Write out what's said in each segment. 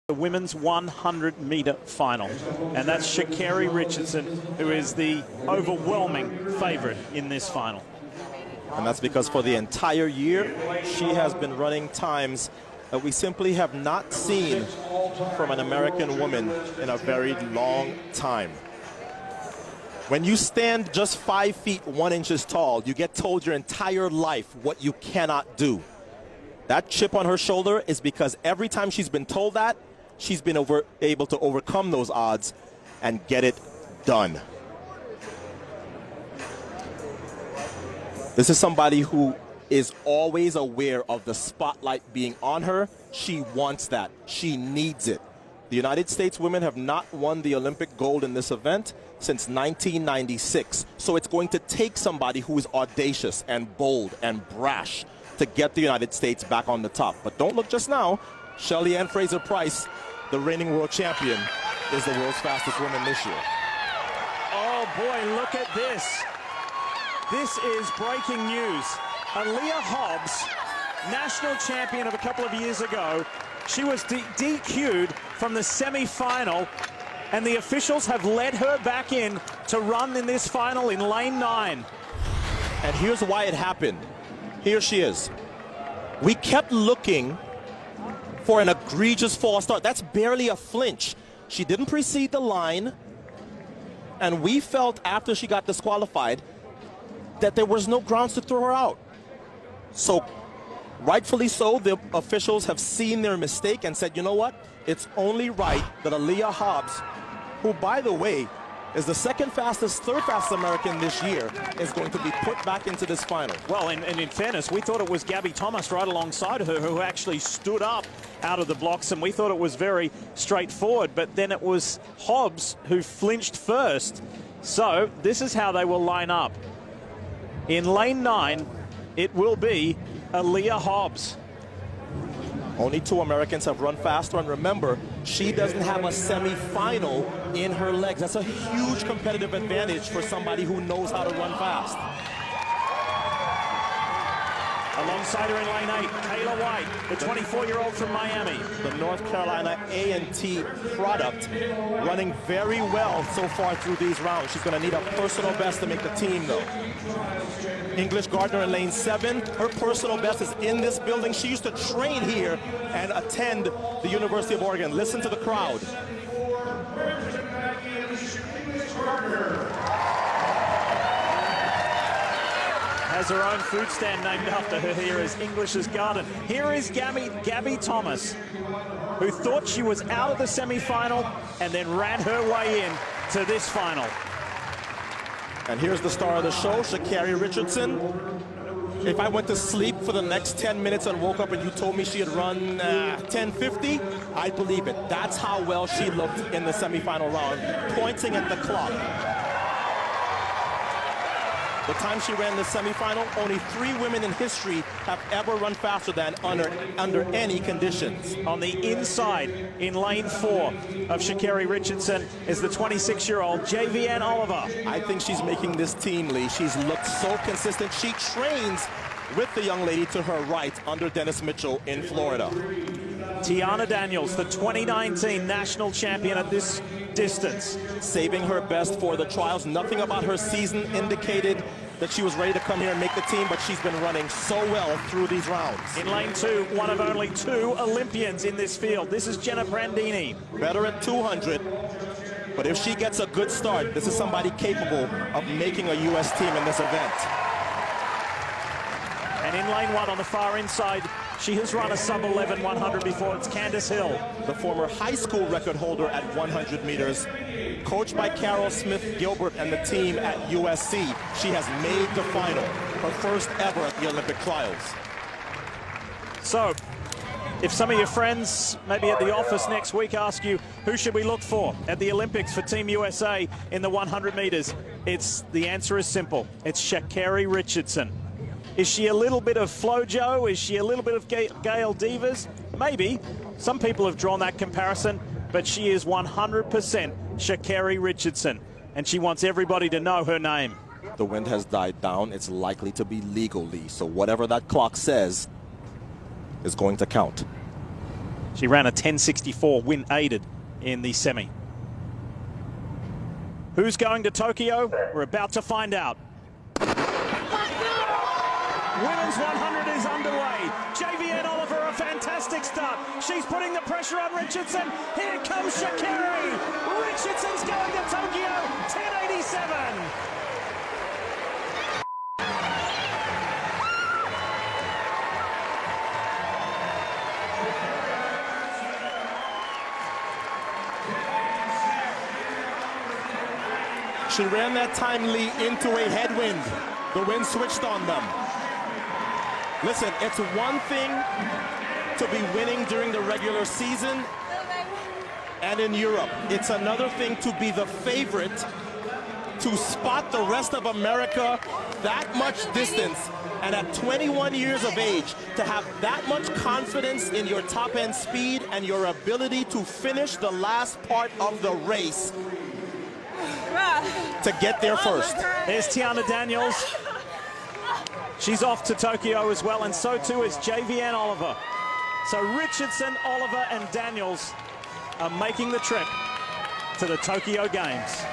The women's 100-meter final, and that's Sha Carri Richardson, who is the overwhelming favorite in this final. And that's because for the entire year, she has been running times that we simply have not seen from an American woman in a very long time. When you stand just 5 feet 1 inches tall, you get told your entire life what you cannot do. That chip on her shoulder is because every time she's been told that, she's been able to overcome those odds and get it done. This is somebody who is always aware of the spotlight being on her. She wants that. She needs it. The United States women have not won the Olympic gold in this event since 1996. So it's going to take somebody who is audacious and bold and brash to get the United States back on the top. But don't look just now. Shelly Ann Fraser-Pryce, the reigning world champion, is the world's fastest woman this year. Oh boy, look at this. This is breaking news. Aaliyah Hobbs, national champion of a couple of years ago, she was DQ'd from the semi-final, and the officials have let her back in to run in this final in lane 9. And here's why it happened. Here she is. We kept looking for an egregious false start. That's barely a flinch. She didn't precede the line, and we felt after she got disqualified that there was no grounds to throw her out. So, rightfully so, the officials have seen their mistake and said, you know what? It's only right that Aaliyah Hobbs, who, by the way, is the third fastest American this year, is going to be put back into this final. Well, and in fairness, we thought it was Gabby Thomas right alongside her who actually stood up out of the blocks, and we thought it was very straightforward, but then it was Hobbs who flinched first. So this is how they will line up. In lane 9, it will be Aaliyah Hobbs. Only 2 Americans have run faster, and remember, she doesn't have a semi-final in her legs. That's a huge competitive advantage for somebody who knows how to run fast. Alongside her in lane 8, Kayla White, the 24-year-old from Miami. The North Carolina A&T product, running very well so far through these rounds. She's going to need a personal best to make the team, though. English Gardner in lane 7. Her personal best is in this building. She used to train here and attend the University of Oregon. Listen to the crowd. Has her own food stand named after her here as English's Garden. Here is Gabby Thomas, who thought she was out of the semi-final and then ran her way in to this final. And here's the star of the show, Sha Carri Richardson. If I went to sleep for the next 10 minutes and woke up and you told me she had run 10:50, I'd believe it. That's how well she looked in the semi-final round, pointing at the clock. The time she ran the semi-final, only 3 women in history have ever run faster than under any conditions. On the inside, in lane 4 of Sha Carri Richardson, is the 26-year-old JVN Oliver. I think she's making this team, Lee. She's looked so consistent. She trains with the young lady to her right under Dennis Mitchell in Florida. Tiana Daniels, the 2019 national champion at this distance. Saving her best for the trials. Nothing about her season indicated that she was ready to come here and make the team, but she's been running so well through these rounds. In lane 2, one of only 2 Olympians in this field. This is Jenna Brandini. Better at 200, but if she gets a good start, this is somebody capable of making a U.S. team in this event. And in lane 1 on the far inside, she has run a sub-11 100 before. It's Candace Hill. The former high school record holder at 100 meters. Coached by Carol Smith-Gilbert and the team at USC, she has made the final, her first ever at the Olympic Trials. So, if some of your friends, maybe at the office next week, ask you, who should we look for at the Olympics for Team USA in the 100 meters? The answer is simple. It's Sha Carri Richardson. Is she a little bit of FloJo? Is she a little bit of Gail Devers? Maybe. Some people have drawn that comparison, but she is 100% Sha Carri Richardson, and she wants everybody to know her name. The wind has died down. It's likely to be legally, so whatever that clock says is going to count. She ran a 10.64, win aided in the semi. Who's going to Tokyo? We're about to find out. Women's 100 is underway. JVN Oliver, a fantastic start. She's putting the pressure on Richardson. Here comes Sha Carri. Richardson's going to Tokyo, 10.87. She ran that timely into a headwind. The wind switched on them. Listen, it's one thing to be winning during the regular season and in Europe. It's another thing to be the favorite, to spot the rest of America that much distance, and at 21 years of age, to have that much confidence in your top-end speed and your ability to finish the last part of the race to get there first. There's Tiana Daniels. She's off to Tokyo as well, and so too is JVN Oliver. So Richardson, Oliver, and Daniels are making the trip to the Tokyo Games.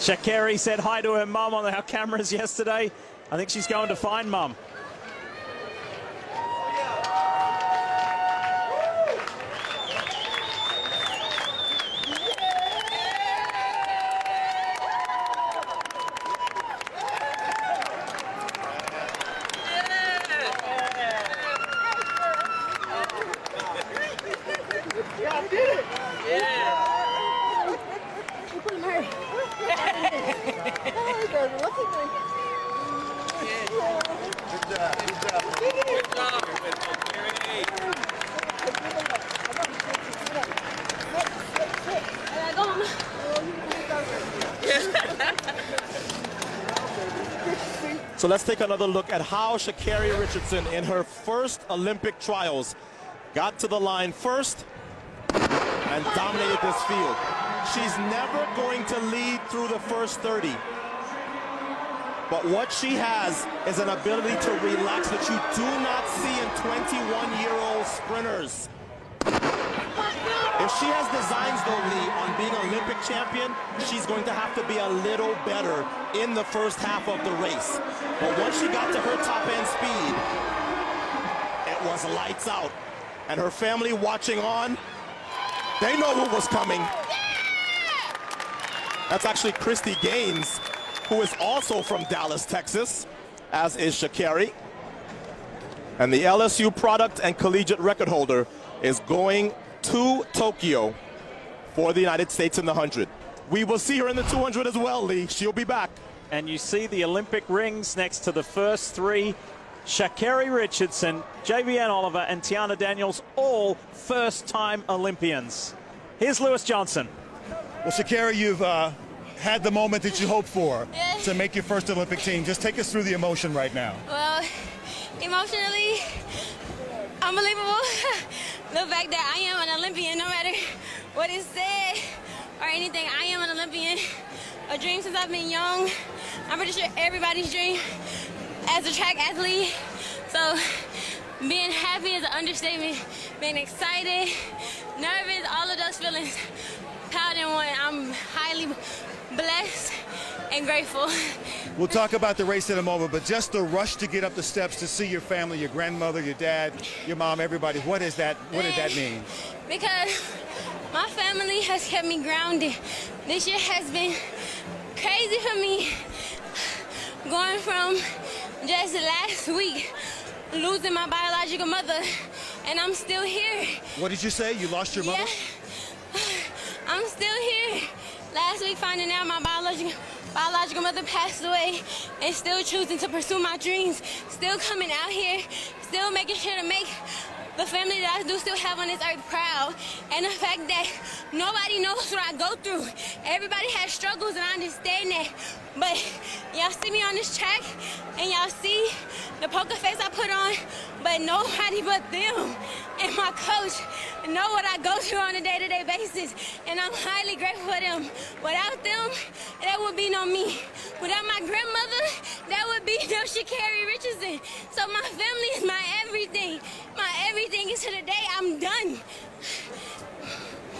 Sha Carri said hi to her mum on our cameras yesterday. I think she's going to find mum. So let's take another look at how Sha Carri Richardson in her first Olympic trials got to the line first and dominated this field. She's never going to lead through the first 30. But what she has is an ability to relax that you do not see in 21-year-old sprinters. If she has designs, though, Lee, on being an Olympic champion, she's going to have to be a little better in the first half of the race. But once she got to her top-end speed, it was lights out. And her family watching on, they know what was coming. That's actually Christy Gaines, who is also from Dallas, Texas, as is Sha Carri. And the LSU product and collegiate record holder is going to Tokyo for the United States in the 100. We will see her in the 200 as well, Lee. She'll be back. And you see the Olympic rings next to the first three. Sha Carri Richardson, JVN Oliver, and Tiana Daniels, all first-time Olympians. Here's Lewis Johnson. Well, Sha Carri, you've had the moment that you hoped for to make your first Olympic team. Just take us through the emotion right now. Well, emotionally, unbelievable. The fact that I am an Olympian, no matter what is said or anything, I am an Olympian. A dream since I've been young. I'm pretty sure everybody's dream as a track athlete. So being happy is an understatement. Being excited, nervous, all of those feelings piled in one. I'm highly blessed and grateful. We'll talk about the race in a moment, but just the rush to get up the steps to see your family, your grandmother, your dad, your mom, everybody, what did that mean? Because my family has kept me grounded. This year has been crazy for me. Going from just last week, losing my biological mother, and I'm still here. What did you say? You lost your mother? Yeah. I'm still here. Last week, finding out my biological mother passed away, and still choosing to pursue my dreams, still coming out here, still making sure to make the family that I do still have on this earth proud. And the fact that nobody knows what I go through. Everybody has struggles, and I understand that. But y'all see me on this track, and y'all see the the poker face I put on, but nobody but them and my coach know what I go through on a day-to-day basis, and I'm highly grateful for them. Without them, there would be no me. Without my grandmother, there would be no Sha Carri Richardson. So my family is my everything. My everything is to the day I'm done.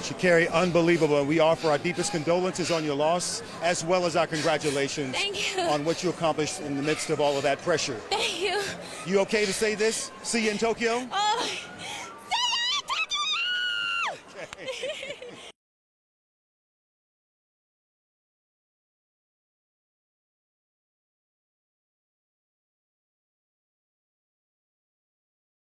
Sha Carri, unbelievable. We offer our deepest condolences on your loss, as well as our congratulations Thank you. on what you accomplished in the midst of all of that pressure. Thank you. You okay to say this? See you in Tokyo? Oh,